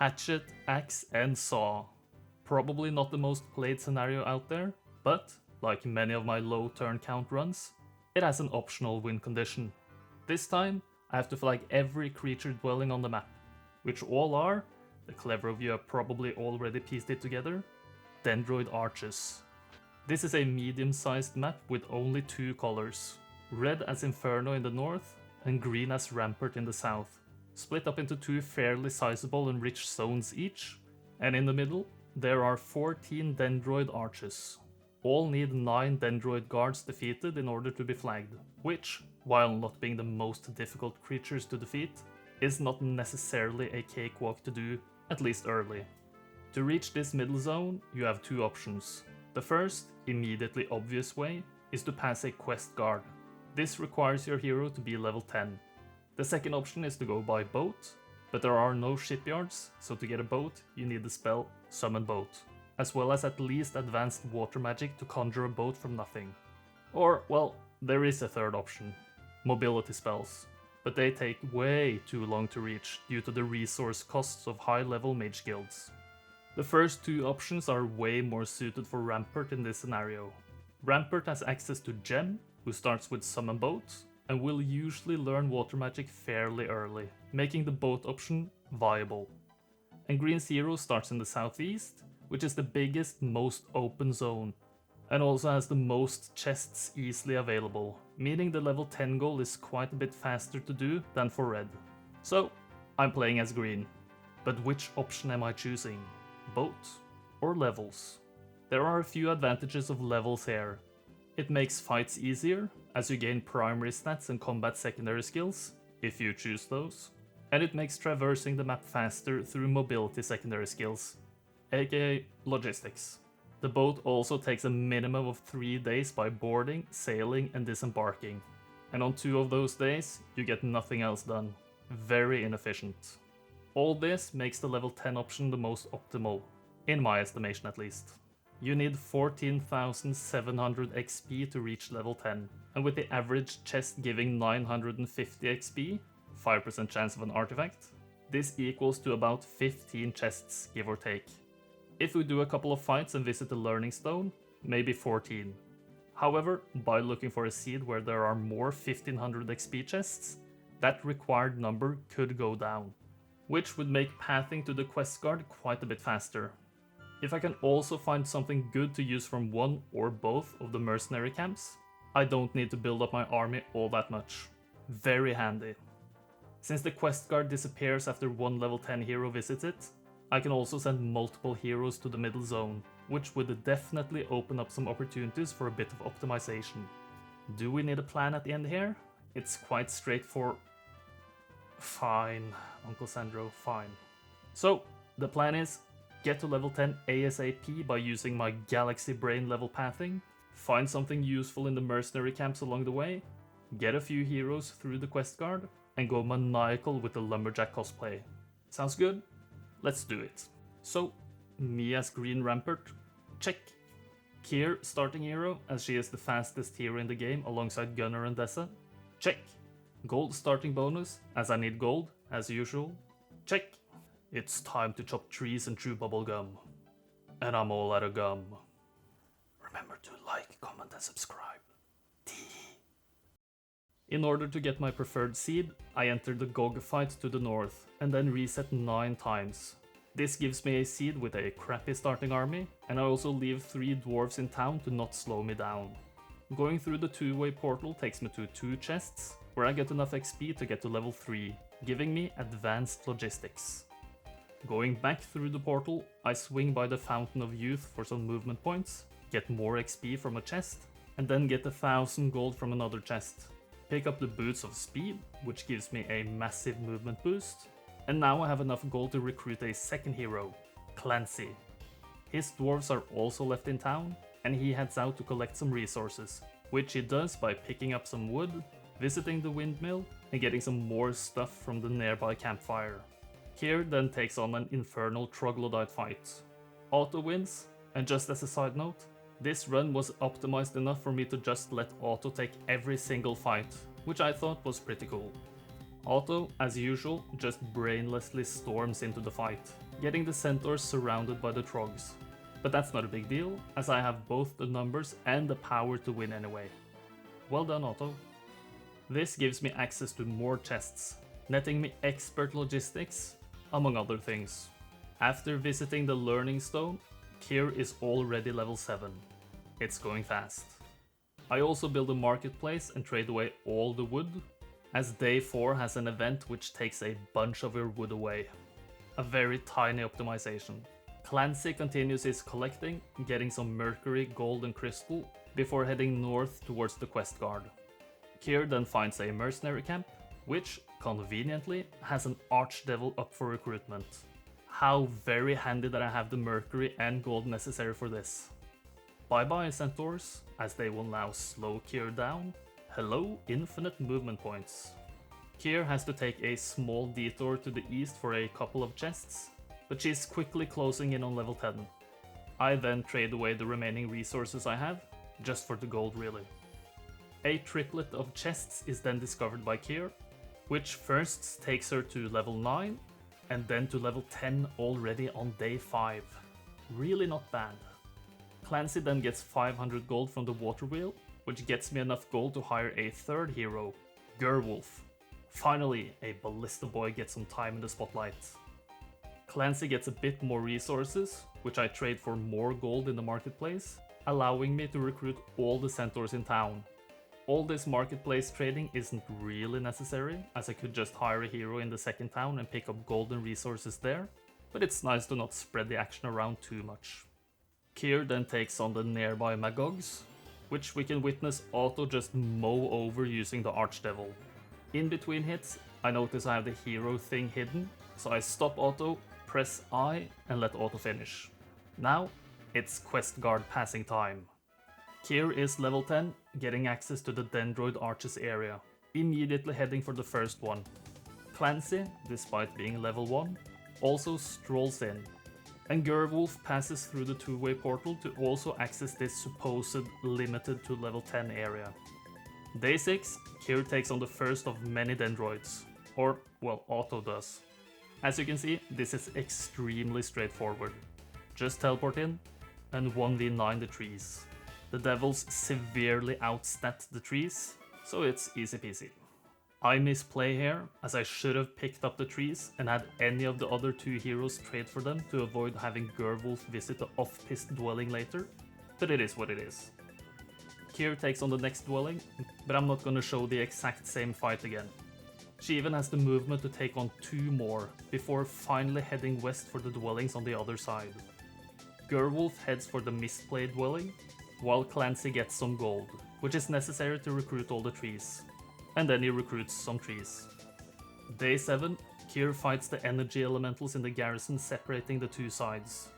Hatchet, axe and saw. Probably not the most played scenario out there, but, like many of my low turn count runs, it has an optional win condition. This time, I have to flag every creature dwelling on the map, which all are, the clever of you have probably already pieced it together, Dendroid arches. This is a medium-sized map with only two colors, red as Inferno in the north and green as Rampart in the south, split up into two fairly sizable and rich zones each, and in the middle there are 14 Dendroid arches. All need 9 Dendroid guards defeated in order to be flagged, which, while not being the most difficult creatures to defeat, is not necessarily a cakewalk to do, at least early. To reach this middle zone, you have two options. The first, immediately obvious way, is to pass a quest guard. This requires your hero to be level 10. The second option is to go by boat, but there are no shipyards, so to get a boat, you need the spell Summon Boat, as well as at least advanced water magic to conjure a boat from nothing. Or, well, there is a third option, mobility spells, but they take way too long to reach due to the resource costs of high-level mage guilds. The first two options are way more suited for Rampart in this scenario. Rampart has access to Gem, who starts with Summon Boat, and will usually learn water magic fairly early, making the boat option viable. And Green's hero starts in the southeast, which is the biggest, most open zone, and also has the most chests easily available, meaning the level 10 goal is quite a bit faster to do than for red. So, I'm playing as green. But which option am I choosing? Boat or levels? There are a few advantages of levels here. It makes fights easier, as you gain primary stats and combat secondary skills, if you choose those, and it makes traversing the map faster through mobility secondary skills, aka logistics. The boat also takes a minimum of 3 days by boarding, sailing and disembarking, and on 2 of those days you get nothing else done. Very inefficient. All this makes the level 10 option the most optimal, in my estimation at least. You need 14,700 XP to reach level 10, and with the average chest giving 950 XP, 5% chance of an artifact, this equals to about 15 chests, give or take. If we do a couple of fights and visit the Learning Stone, maybe 14. However, by looking for a seed where there are more 1500 XP chests, that required number could go down, which would make pathing to the quest guard quite a bit faster. If I can also find something good to use from one or both of the mercenary camps, I don't need to build up my army all that much. Very handy. Since the quest guard disappears after one level 10 hero visits it, I can also send multiple heroes to the middle zone, which would definitely open up some opportunities for a bit of optimization. Do we need a plan at the end here? It's quite straightforward. Fine, Uncle Sandro, fine. So, the plan is get to level 10 ASAP by using my Galaxy Brain level pathing, find something useful in the mercenary camps along the way, get a few heroes through the quest guard, and go maniacal with the lumberjack cosplay. Sounds good? Let's do it. So, me as Green Rampart, check. Kier starting hero, as she is the fastest hero in the game alongside Gunnar and Dessa, check. Gold starting bonus, as I need gold, as usual, check. It's time to chop trees and chew bubble gum. And I'm all out of gum. Remember to like, comment and subscribe. In order to get my preferred seed, I enter the Gog fight to the north, and then reset 9 times. This gives me a seed with a crappy starting army, and I also leave 3 dwarves in town to not slow me down. Going through the 2-way portal takes me to 2 chests, where I get enough XP to get to level 3, giving me advanced logistics. Going back through the portal, I swing by the Fountain of Youth for some movement points, get more XP from a chest, and then get 1,000 gold from another chest. Pick up the Boots of Speed, which gives me a massive movement boost, and now I have enough gold to recruit a second hero, Clancy. His dwarves are also left in town, and he heads out to collect some resources, which he does by picking up some wood, visiting the windmill, and getting some more stuff from the nearby campfire. Kier then takes on an infernal troglodyte fight. Auto wins, and just as a side note, this run was optimized enough for me to just let Auto take every single fight, which I thought was pretty cool. Otto, as usual, just brainlessly storms into the fight, getting the centaurs surrounded by the trogs. But that's not a big deal, as I have both the numbers and the power to win anyway. Well done, Otto. This gives me access to more chests, netting me expert logistics, among other things. After visiting the Learning Stone, Kyr is already level 7. It's going fast. I also build a marketplace and trade away all the wood, as day 4 has an event which takes a bunch of your wood away. A very tiny optimization. Clancy continues his collecting, getting some mercury, gold and crystal, before heading north towards the quest guard. Kyr then finds a mercenary camp, which, conveniently, has an archdevil up for recruitment. How very handy that I have the mercury and gold necessary for this. Bye bye centaurs, as they will now slow Kyr down. Hello infinite movement points. Kyr has to take a small detour to the east for a couple of chests, but she's quickly closing in on level 10. I then trade away the remaining resources I have, just for the gold really. A triplet of chests is then discovered by Kyr, which first takes her to level 9, and then to level 10 already on day 5. Really not bad. Clancy then gets 500 gold from the water wheel, which gets me enough gold to hire a third hero, Gerwolf. Finally, a ballista boy gets some time in the spotlight. Clancy gets a bit more resources, which I trade for more gold in the marketplace, allowing me to recruit all the centaurs in town. All this marketplace trading isn't really necessary, as I could just hire a hero in the second town and pick up golden resources there, but it's nice to not spread the action around too much. Kyr then takes on the nearby Magogs, which we can witness Otto just mow over using the Archdevil. In between hits, I notice I have the hero thing hidden, so I stop Otto, press I, and let Otto finish. Now, it's quest guard passing time. Kyr is level 10, getting access to the Dendroid Arches area, immediately heading for the first one. Clancy, despite being level 1, also strolls in, and Gerwolf passes through the two-way portal to also access this supposed limited to level 10 area. Day 6, Kyr takes on the first of many Dendroids, or, well, Otto does. As you can see, this is extremely straightforward. Just teleport in, and 1v9 the trees. The devils severely outstat the trees, so it's easy peasy. I misplay here, as I should have picked up the trees and had any of the other two heroes trade for them to avoid having Gerwolf visit the off-piste dwelling later, but it is what it is. Kyr takes on the next dwelling, but I'm not gonna show the exact same fight again. She even has the movement to take on 2 more, before finally heading west for the dwellings on the other side. Gerwolf heads for the misplayed dwelling, while Clancy gets some gold, which is necessary to recruit all the trees. And then he recruits some trees. Day 7, Kyr fights the energy elementals in the garrison separating the two sides.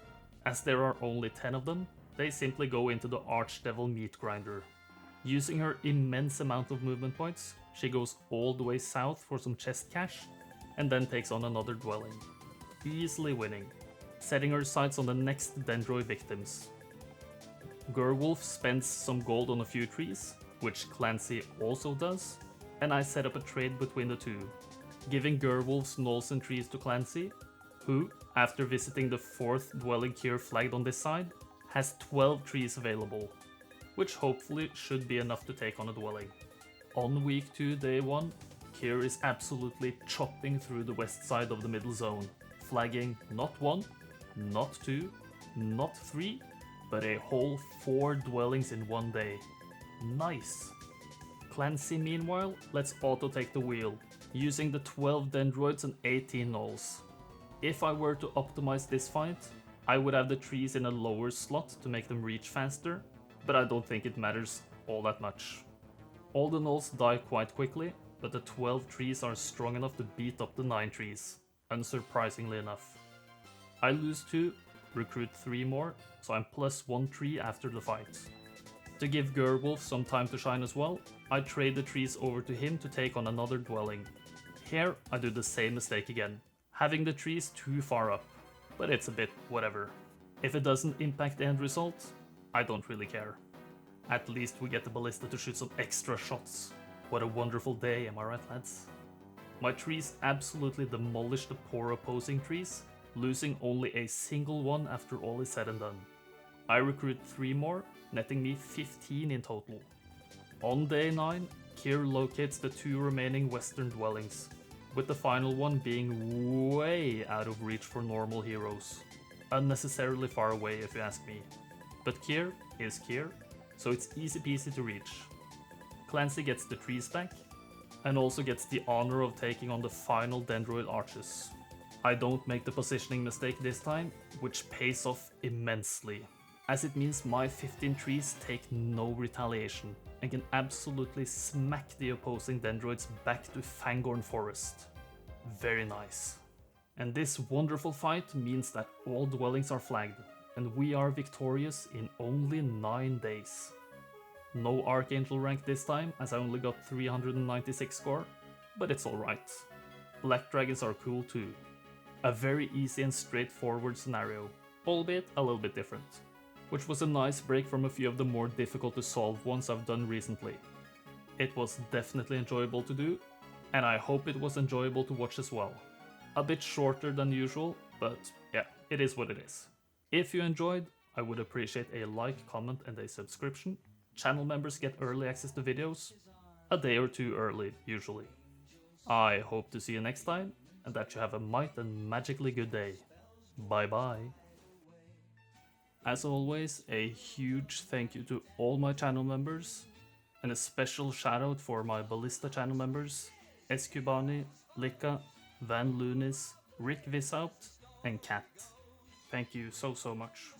As there are only 10 of them, they simply go into the Archdevil meat grinder. Using her immense amount of movement points, she goes all the way south for some chest cash, and then takes on another dwelling. Easily winning, setting her sights on the next Dendroid victims. Gerwolf spends some gold on a few trees, which Clancy also does, and I set up a trade between the two, giving Gerwolf's knolls and trees to Clancy, who, after visiting the 4th dwelling Kyr flagged on this side, has 12 trees available, which hopefully should be enough to take on a dwelling. On week 2, day 1, Kyr is absolutely chopping through the west side of the middle zone, flagging not 1, not 2, not 3, but a whole 4 dwellings in one day. Nice! Clancy meanwhile lets Otto take the wheel, using the 12 Dendroids and 18 gnolls. If I were to optimize this fight, I would have the trees in a lower slot to make them reach faster, but I don't think it matters all that much. All the gnolls die quite quickly, but the 12 trees are strong enough to beat up the 9 trees, unsurprisingly enough. I lose 2, recruit 3 more, so I'm plus 1 tree after the fight. To give Gerwolf some time to shine as well, I trade the trees over to him to take on another dwelling. Here I do the same mistake again, having the trees too far up, but it's a bit whatever. If it doesn't impact the end result, I don't really care. At least we get the ballista to shoot some extra shots. What a wonderful day, am I right, lads? My trees absolutely demolished the poor opposing trees, losing only a single one after all is said and done. I recruit 3 more, netting me 15 in total. On day 9, Kir locates the 2 remaining western dwellings, with the final one being way out of reach for normal heroes. Unnecessarily far away if you ask me. But Kir is Kir, so it's easy peasy to reach. Clancy gets the trees back, and also gets the honor of taking on the final Dendroid arches. I don't make the positioning mistake this time, which pays off immensely, as it means my 15 trees take no retaliation and can absolutely smack the opposing Dendroids back to Fangorn Forest. Very nice. And this wonderful fight means that all dwellings are flagged, and we are victorious in only 9 days. No Archangel rank this time, as I only got 396 score, but it's alright. Black Dragons are cool too. A very easy and straightforward scenario, albeit a little bit different, which was a nice break from a few of the more difficult to solve ones I've done recently. It was definitely enjoyable to do, and I hope it was enjoyable to watch as well. A bit shorter than usual, but yeah, it is what it is. If you enjoyed, I would appreciate a like, comment and a subscription. Channel members get early access to videos, a day or 2 early, usually. I hope to see you next time, and that you have a might and magically good day. Bye bye. As always, a huge thank you to all my channel members, and a special shout out for my Ballista channel members, Escubani, Lika, Van Lunis, Rick Vishaupt, and Kat. Thank you so much.